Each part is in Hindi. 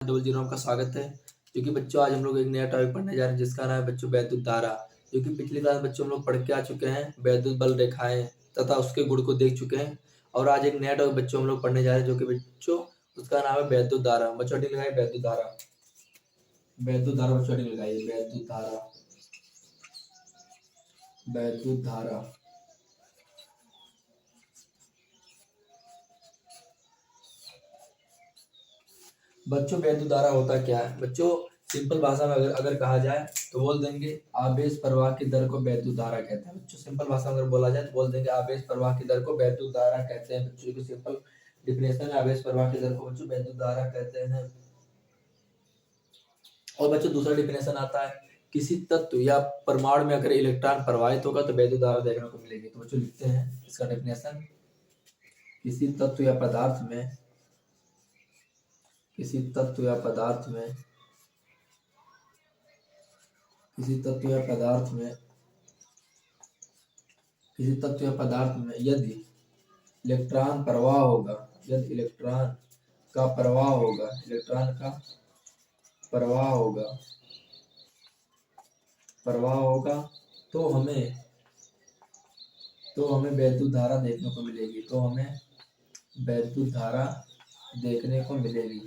डबल जीरो आपका स्वागत है। क्योंकि बच्चों आज हम लोग एक नया टॉपिक पढ़ने जा रहे हैं जिसका नाम है बच्चों वैद्युत धारा। जो कि पिछली क्लास बच्चों हम लोग पढ़ के आ चुके हैं वैद्युत बल रेखाएं तथा उसके गुण को देख चुके हैं। और आज एक नया टॉपिक बच्चों हम लोग पढ़ने जा रहे हैं जो कि बच्चों उसका नाम है वैद्युत धारा। बच्चों टिक लगाइए वैद्युत धारा। वैद्युत धारा बच्चों टिक लगाइए वैद्युत धारा। वैद्युत धारा बच्चों वैद्युत धारा होता क्या है? बच्चों सिंपल भाषा में अगर कहा जाए तो बोल देंगे आवेश प्रवाह की दर को वैद्युत धारा कहते हैं। बच्चों सिंपल भाषा में अगर बोला जाए तो बोल देंगे आवेश प्रवाह की दर को वैद्युत धारा कहते हैं। बच्चों की सिंपल डिफिनेशन है आवेश प्रवाह की दर को बच्चों वैद्युत धारा कहते हैं। और बच्चों दूसरा डिफिनेशन आता है किसी तत्व या परमाणु में अगर इलेक्ट्रॉन प्रवाहित होगा तो वैद्युत धारा देखने को मिलेगी। तो बच्चों लिखते हैं इसका डेफिनेशन किसी तत्व या पदार्थ में किसी तत्व या पदार्थ में किसी तत्व या पदार्थ में किसी तत्व या पदार्थ में यदि इलेक्ट्रॉन प्रवाह होगा यदि इलेक्ट्रॉन का प्रवाह होगा इलेक्ट्रॉन का प्रवाह होगा प्रवाह होगा तो हमें वैद्युत धारा देखने को मिलेगी। तो हमें वैद्युत धारा देखने को मिलेगी।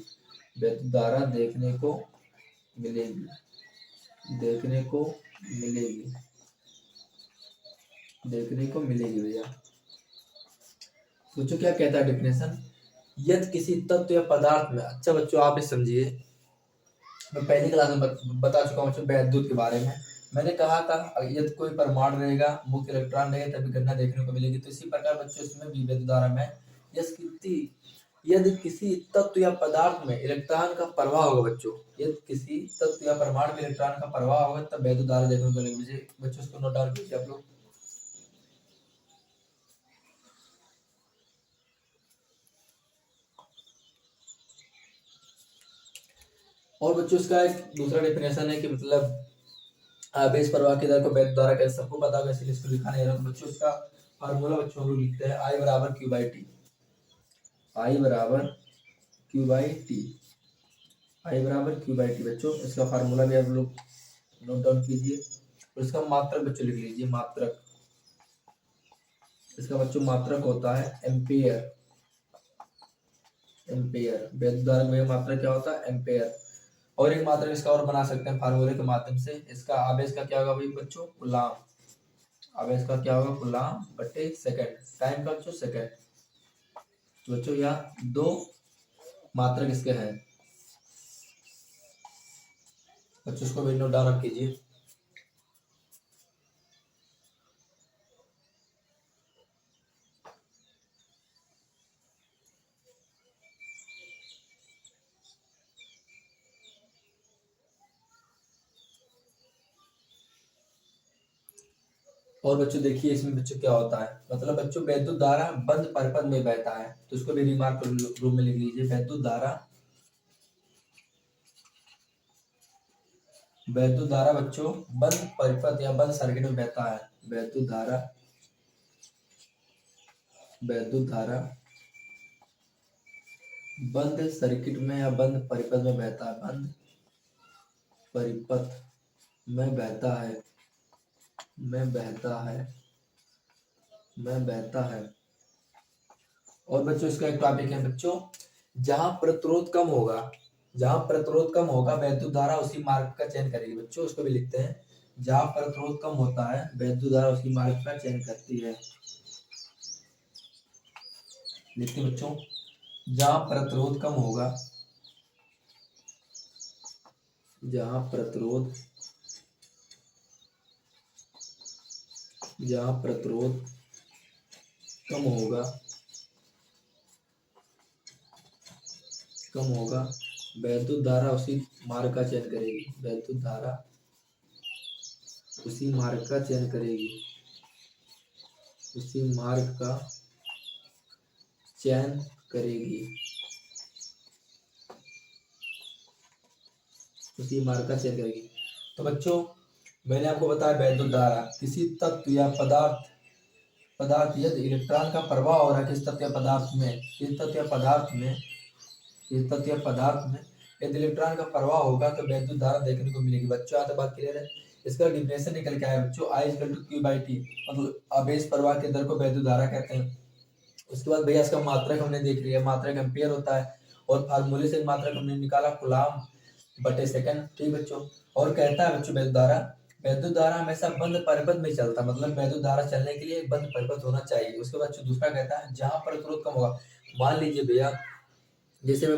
वैद्युत धारा देखने को मिलेगी देखने को मिलेगी देखने को मिलेगी भैया। बच्चों क्या कहता है डिफिनेशन यदि किसी तत्व या पदार्थ में। अच्छा बच्चों आप समझिए मैं पहली क्लास में बता चुका हूँ बच्चों वैद्युत के बारे में। मैंने कहा था यदि कोई परमाणु रहेगा मुक्त इलेक्ट्रॉन रहेगा तभी घटना देखने को मिलेगी। तो इसी प्रकार बच्चों इसमें भी वैद्युत धारा में यदि किसी तत्व या पदार्थ में इलेक्ट्रॉन का प्रवाह होगा बच्चों यदि किसी तत्व या परमाणु में इलेक्ट्रॉन का प्रवाह होगा तब वैद्युत धारा देखने को मिलेगी। बच्चों इसको नोट डाउन कीजिए आप लोग। और बच्चों इसका एक दूसरा डेफिनेशन है कि मतलब आवेश प्रवाह की दर को वैद्युत धारा कहते हैं। सबको पता होगा इसलिए इसको लिखा नहीं रहा। तो बच्चों इसका फार्मूला बच्चों हम लोग लिखते हैं I बराबर Q बाई टी। I बराबर Q बाई टी। I बराबर Q बाई टी। बच्चों इसका फार्मूला भी आप लोग नोट डाउन कीजिए। और इसका मात्रक बच्चों लिख लीजिए मात्रक। इसका बच्चों मात्रक होता है एम्पियर। एम्पियर वैद्युत धारा में मात्रक क्या होता है? एम्पियर। और एक मात्रक इसका और बना सकते हैं फार्मूले के माध्यम से। इसका आवेश का क्या होगा भाई बच्चों? कूलाम। आवेश का क्या होगा? कूलाम बटे सेकंड। टाइम का बच्चों सेकंड। तो बच्चों यहाँ दो मात्रक इसके हैं बच्चों इसको भी नोट डाउन कीजिए। और बच्चों देखिए इसमें बच्चों क्या होता है मतलब बच्चों वैद्युत धारा बंद परिपथ में बहता है। तो इसको भी रिमार्क रूप में लिख लीजिए वैद्युत धारा बच्चों बंद परिपथ या बंद सर्किट में बहता है। वैद्युत धारा बंद सर्किट में या बंद परिपथ में बहता है। बंद परिपथ में बहता है। और बच्चों इसका एक टॉपिक है बच्चों जहां प्रतिरोध कम होगा वैद्युत धारा उसी मार्ग का चयन करेगी। बच्चों उसको भी लिखते हैं जहां प्रतिरोध कम होता है वैद्युत धारा उसी मार्ग का चयन करती है। लिखते हैं बच्चों जहां प्रतिरोध कम होगा वैद्युत धारा उसी मार्ग का चयन करेगी। वैद्युत धारा उसी मार्ग का चयन करेगी। उसी मार्ग का चयन करेगी। तो बच्चों मैंने आपको बताया वैद्युत धारा किसी तत्व या पदार्थ यदि इलेक्ट्रॉन का प्रवाह हो रहा है किसी तत्व या पदार्थ में यदि इलेक्ट्रॉन का प्रवाह होगा तो वैद्युत धारा देखने को मिलेगी। बच्चों यहाँ तक बात क्लियर है। इसका डिफिनेशन निकल के आया बच्चों, I equal to Q by T, मतलब आवेश प्रवाह के दर को वैद्युत धारा कहते हैं। उसके बाद भैया इसका मात्रक हमने देख लिया, मात्रक एम्पियर होता है, और फार्मूले से मात्रक हमने निकाला कूलम्ब बटे सेकंड। ठीक बच्चों, और कहता है बच्चों वैद्युत धारा हमेशा बंद परिपथ में चलता है, मतलब वैद्युत धारा चलने के लिए एक बंद परिपथ होना चाहिए। उसके बाद दूसरा कहता है जहां प्रतिरोध कम होगा। मान लीजिए भैया जैसे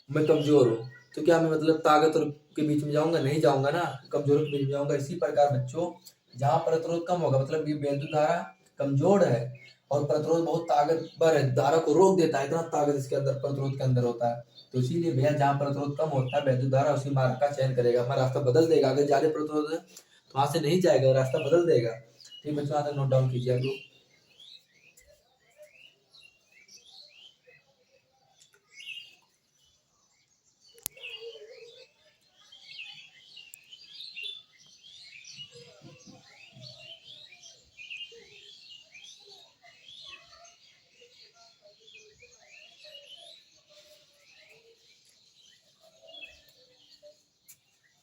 मैं कमजोर हूँ, तो क्या मैं मतलब ताकतवर के बीच में जाऊंगा? नहीं जाऊंगा ना, कमजोर के बीच में जाऊंगा। इसी प्रकार बच्चों जहाँ प्रतिरोध कम होगा, मतलब ये वैद्युत धारा कमजोर है और प्रतिरोध बहुत ताकतवर है, धारा को रोक देता है, इतना ताकत इसके अंदर प्रतिरोध के अंदर होता है। तो इसीलिए भैया जहाँ प्रतिरोध कम होता है वैद्युत धारा उसी मार्ग का चयन करेगा, अपना रास्ता बदल देगा। अगर ज्यादा प्रतिरोध है तो वहां से नहीं जाएगा, रास्ता बदल देगा। ठीक बच्चों, यहाँ तक नोट डाउन कीजिए आप लोग।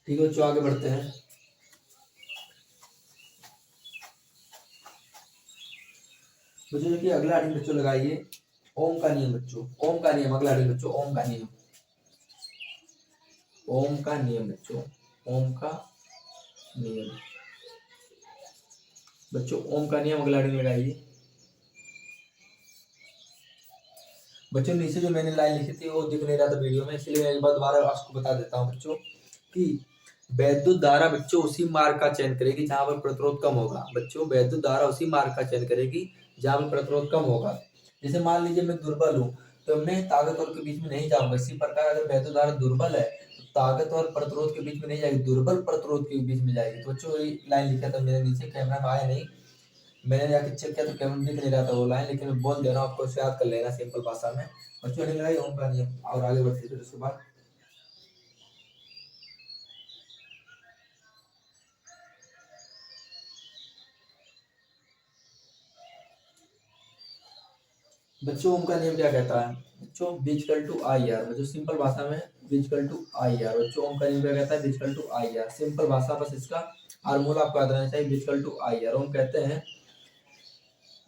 ठीक है बच्चों, आगे बढ़ते हैं। बच्चों देखिए अगला हेडिंग बच्चों लगाइए ओम का नियम। बच्चों ओम का नियम, अगला हेडिंग बच्चों ओम का नियम। ओम का नियम बच्चों, ओम का नियम। बच्चों ओम का नियम अगला हेडिंग लगाइए। बच्चों नीचे जो मैंने लाइन लिखी थी वो दिख नहीं रहा था वीडियो में, इसलिए मैं एक बार दोबारा आपको बता देता हूँ बच्चों कि वैद्युत धारा बच्चों उसी मार्ग का चयन करेगी जहां पर प्रतिरोध कम होगा। बच्चों वैद्युत धारा उसी मार्ग का चयन करेगी जहां पर प्रतिरोध कम होगा। जैसे मान लीजिए मैं दुर्बल हूँ तो मैं ताकतवर के बीच में नहीं जाऊंगा। इसी प्रकार अगर वैद्युत धारा दुर्बल है तो ताकत और प्रतिरोध के बीच में नहीं जाएगी, दुर्बल प्रतिरोध के बीच में जाएगी। तो बच्चों ये लाइन लिखा था मेरे नीचे, कैमरा में आया नहीं, मैंने जाके चेक किया तो कैमरा दिख नहीं रहा था वो लाइन, लेकिन मैं बोल दे रहा हूँ आपको, याद कर लेना सिंपल भाषा में। बच्चों हेडिंग लगाई ओम का नियम, और आगे बढ़ते फिर उसके बाद। बच्चों ओम का नियम क्या कहता है? बच्चों बीजिकल टू आई आर, बच्चों सिंपल भाषा में बीजिकल टू आई आर। बच्चों ओम का नियम क्या कहता है? बीजिकल टू आई आर, सिंपल भाषा, बस इसका फार्मूला आपको याद रहना चाहिए, बीजिकल टू आई आर। ओम कहते हैं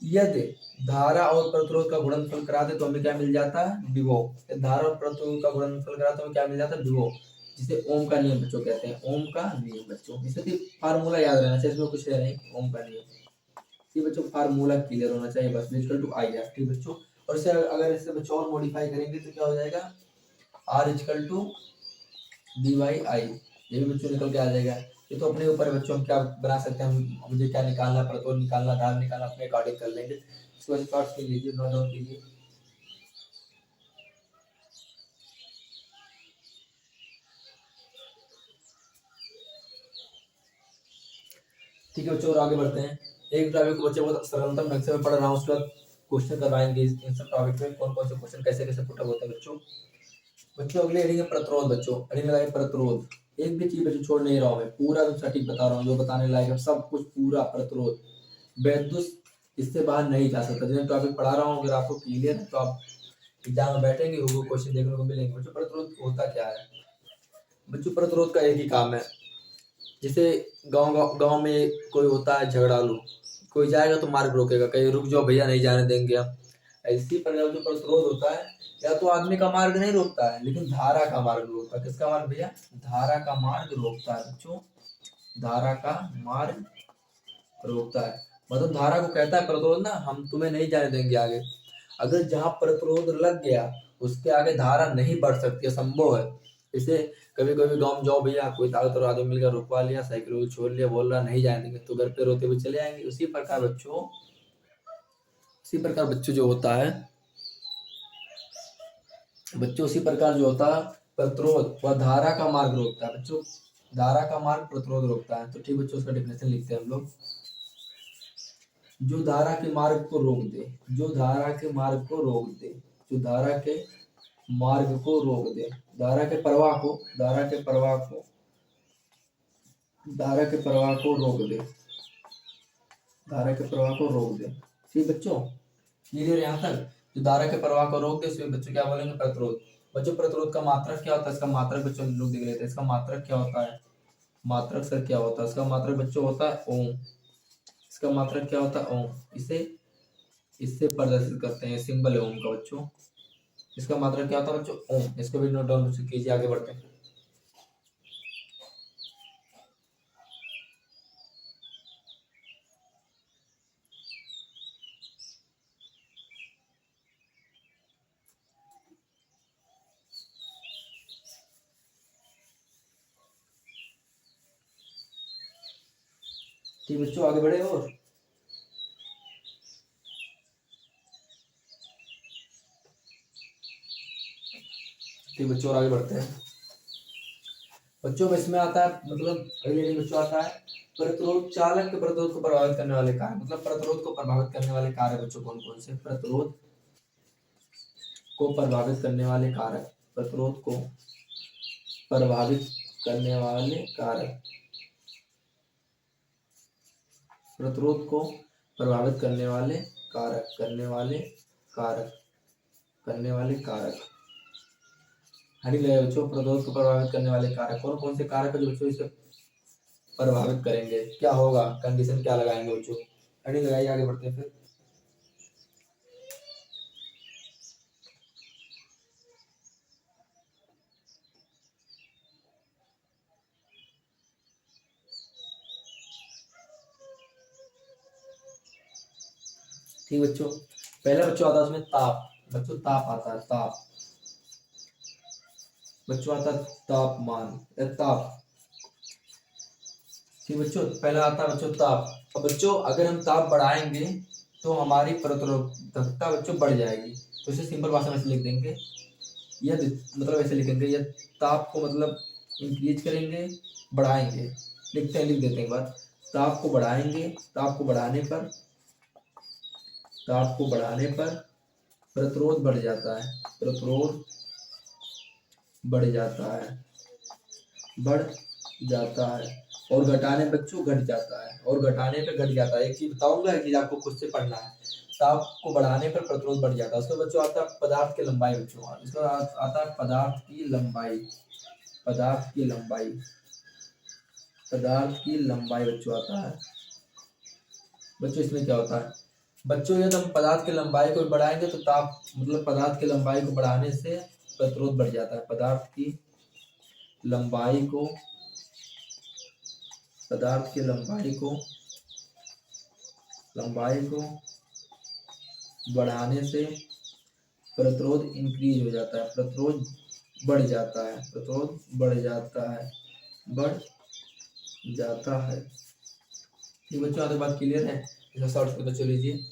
यदि धारा और प्रतिरोध का गुणनफल करा दे तो हमें क्या मिल जाता है? विभव। धारा और प्रतिरोध का गुणनफल करा तो हमें क्या मिल जाता है? विभव, जिसे ओम का नियम बच्चों कहते हैं। ओम का नियम बच्चों, इसे फार्मूला याद रहना चाहिए, इसमें कुछ है नहीं। ओम का नियम ये बच्चों फार्मूला क्लियर होना चाहिए बस, इक्वल टू आई आर। ठीक बच्चों, और इसे अगर इसे बच्चों और मॉडिफाई करेंगे तो क्या हो जाएगा? R equal to D Y I, ये भी बच्चों निकल के आ जाएगा। ये तो अपने ऊपर बच्चों हम क्या बना सकते हैं, हम मुझे क्या निकालना, प्रतिरोध निकालना, धार निकालना, अपने अकॉर्डिंग कर लेंगे। इसको शॉर्ट्स के लीजिए, नोट डाउन कीजिए। ठीक है बच्चों, और आगे बढ़ते हैं। एक टॉपिक को बच्चे बहुत सरलता ढंग से मैं पढ़ रहा हूँ, उसके बाद क्वेश्चन करवाएंगे इन सब टॉपिक में, कौन कौन से क्वेश्चन कैसे कैसे पुट अप होते हैं बच्चों। बच्चों अगले हेडिंग है प्रतिरोध। बच्चों हेडिंग लगाए प्रतिरोध। एक भी चीज बच्चों छोड़ नहीं रहा हूँ मैं, पूरा सटीक बता रहा हूँ, जो बताने लायक है सब कुछ पूरा। प्रतिरोध वैद्युत इससे बाहर नहीं जा सकता। जिन्हें टॉपिक पढ़ा रहा हूँ अगर आपको क्लियर है तो आप एग्जाम में बैठेंगे वो क्वेश्चन देखने को मिलेंगे। बच्चों प्रतिरोध होता क्या है? बच्चों प्रतिरोध का एक ही काम है, जैसे गांव में कोई होता है झगड़ालू, कोई जाएगा तो मार्ग रोकेगा, कहीं रुक जाओ भैया नहीं जाने देंगे हम। इसी प्रकार जो प्रतिरोध होता है, या तो आदमी का मार्ग नहीं रोकता है लेकिन धारा का मार्ग रोकता है। किसका मार्ग भैया? धारा का मार्ग रोकता है बच्चों, धारा का मार्ग रोकता है। मतलब धारा को कहता है प्रतिरोध ना, हम तुम्हें नहीं जाने देंगे आगे। अगर जहां प्रतिरोध लग गया उसके आगे धारा नहीं बढ़ सकती, असंभव है। इसे कभी कभी गाँव में जाओ भैया, कोई ताकतवर आदमी मिल गया, रुकवा लिया, साइकिल छोड़ लिया, बोल रहा नहीं जाने देंगे, तो घर पे रोते हुए चले आएंगे। उसी प्रकार बच्चों, जो होता है बच्चों, उसी प्रकार जो होता है प्रतिरोध वह धारा का मार्ग रोकता है बच्चों, धारा का मार्ग प्रतिरोध रोकता है। तो ठीक बच्चों, उसका डेफिनेशन लिखते हैं हम लोग। जो धारा के मार्ग को रोक दे, जो धारा के मार्ग को रोक दे, जो धारा के मार्ग को रोक दे, धारा के प्रवाह को, धारा के प्रवाह को, धारा के प्रवाह को रोक दे, धारा के प्रवाह को रोक दे। ठीक बच्चों, क्लियर यहाँ तक? जो धारा के प्रवाह को रोक दे उसमें बच्चों क्या बोलेंगे? प्रतिरोध। बच्चों प्रतिरोध का मात्रक क्या होता है? इसका मात्रक बच्चों लोग देख लेते हैं। इसका मात्रक क्या होता है? मात्रक सर क्या होता है? इसका मात्रक बच्चों होता है ओम। इसका मात्रक क्या होता है? ओम। इसे इससे प्रदर्शित करते हैं, सिंबल है ओम का बच्चों। इसका मात्रक क्या होता है बच्चों? ओम। इसको भी नोट डाउन कीजिए, आगे बढ़ते हैं। ठीक बच्चों, आगे बढ़े। और ठीक बच्चों, और आगे बढ़ते हैं। बच्चों इसमें आता है, मतलब अगले बच्चों आता है प्रतिरोध चालक के प्रतिरोध को प्रभावित करने वाले कार्य। मतलब प्रतिरोध को प्रभावित करने वाले कार्य बच्चों कौन कौन से? प्रतिरोध को प्रभावित करने वाले कारक। प्रतिरोध को प्रभावित करने वाले कारक। प्रतिरोध को प्रभावित करने वाले कारक। करने वाले कारक। हेडिंग लगाए बच्चों, प्रतिरोध को प्रभावित करने वाले कारक। कौन कौन से कारक है जो बच्चों इसे प्रभावित करेंगे? क्या होगा? कंडीशन क्या लगाएंगे बच्चों? हेडिंग लगाइए, आगे बढ़ते हैं फिर। ठीक बच्चों, पहला बच्चों आता है उसमें ताप। बच्चों ताप आता है, ताप। बच्चों आता है तापमान या ताप। ठीक बच्चों, पहला आता है बच्चों ताप। और बच्चों अगर हम ताप बढ़ाएंगे तो हमारी प्रतिरोधकता बच्चों बढ़ जाएगी। तो इसे सिंपल भाषा में ऐसे लिख देंगे, यदि मतलब ऐसे लिखेंगे, यदि ताप को मतलब इंक्रीज करेंगे, बढ़ाएंगे। लिखते हैं, लिख देते हैं एक बार। ताप को बढ़ाएंगे, ताप को बढ़ाने पर प्रतिरोध बढ़ जाता है। प्रतिरोध बढ़ जाता है, बढ़ जाता है। और घटाने बच्चों घट जाता है, और घटाने पे घट जाता है। एक चीज बताऊंगा, एक चीज आपको खुद से पढ़ना है। ताप को बढ़ाने पर प्रतिरोध बढ़ जाता है। उसके बच्चों आता है पदार्थ की लंबाई। बच्चों इसका आता है पदार्थ की लंबाई। पदार्थ की लंबाई। पदार्थ की लंबाई बच्चों आता है। बच्चों इसमें क्या होता है? बच्चों यदि हम पदार्थ की लंबाई को बढ़ाएंगे तो ताप मतलब पदार्थ की लंबाई को बढ़ाने से प्रतिरोध बढ़ जाता है। पदार्थ की लंबाई को बढ़ाने से प्रतिरोध इंक्रीज हो जाता है। प्रतिरोध बढ़ जाता है। ठीक बच्चों, आगे बात क्लियर है? इसका शॉर्ट से बच्चों लीजिए।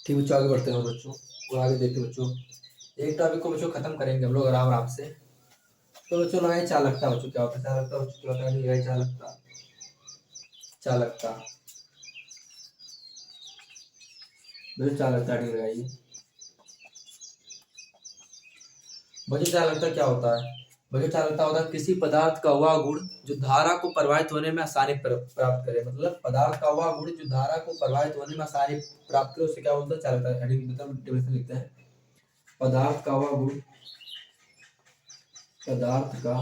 ठीक बच्चों, आगे बढ़ते हैं बच्चों, और आगे देखते बच्चों। एक टॉपिक को बच्चों खत्म करेंगे हम लोग आराम आराम से। तो बच्चों लगाए चालकता। बच्चों क्या होता है चालकता? बच्चों क्या होता है? लगाए चालकता। बच्चों चालकता लगाइए। बच्चों चालकता क्या होता है? बच्चों चालकता होता है किसी पदार्थ का वह गुण जो धारा को प्रवाहित होने में आसानी प्राप्त करे। मतलब पदार्थ का वह गुण जो धारा को प्रवाहित होने में आसानी प्राप्त करे, उसे क्या बोलते हैं? चालकता। हेडिंग मतलब डेफिनेशन लिखते हैं। पदार्थ का वह गुण पदार्थ का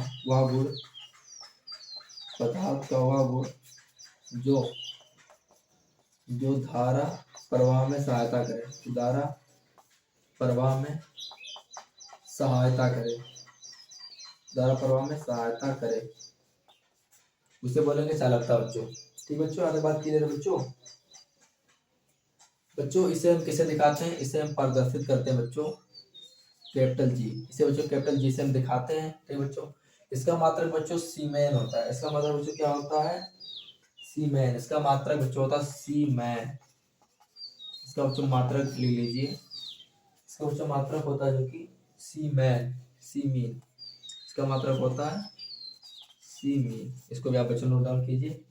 वह गुण जो धारा प्रवाह में सहायता करे। धारा प्रवाह में सहायता करे, उसे बोलेंगे चालकता बच्चों। ठीक बच्चों, आगे बात क्लियर है बच्चों? बच्चों इसे हम किसे दिखाते हैं? इसे हम प्रदर्शित करते हैं बच्चों कैपिटल जी। इसे बच्चों कैपिटल जी से हम दिखाते हैं। ठीक बच्चों, इसका मात्रक बच्चों सीमेन होता है। इसका मात्रक बच्चों क्या होता है? सीमेन। इसका मात्रक बच्चों होता है सीमेन। इसका बच्चों मात्रक ले लीजिए। इसका बच्चों मात्रक होता है जो कि सीमेन, सीमीन। इसका मात्रक होता है सीमीन। इसको भी आप बच्चों नोट डाउन कीजिए।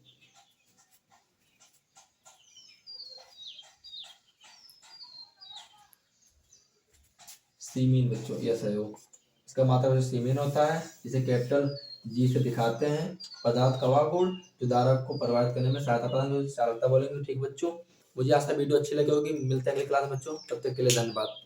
सीमीन बच्चों, यह सहयोग। इसका मात्रक सीमीन होता है, जिसे कैपिटल जी से दिखाते हैं। पदार्थ का वह गुण जो धारक को प्रभावित करने में सहायता प्रदान करता है, चालकता बोलेंगे। ठीक बच्चों, मुझे आज का वीडियो अच्छी लगी होगी। मिलते हैं अगली क्लास में बच्चों, तब तक के लिए धन्यवाद।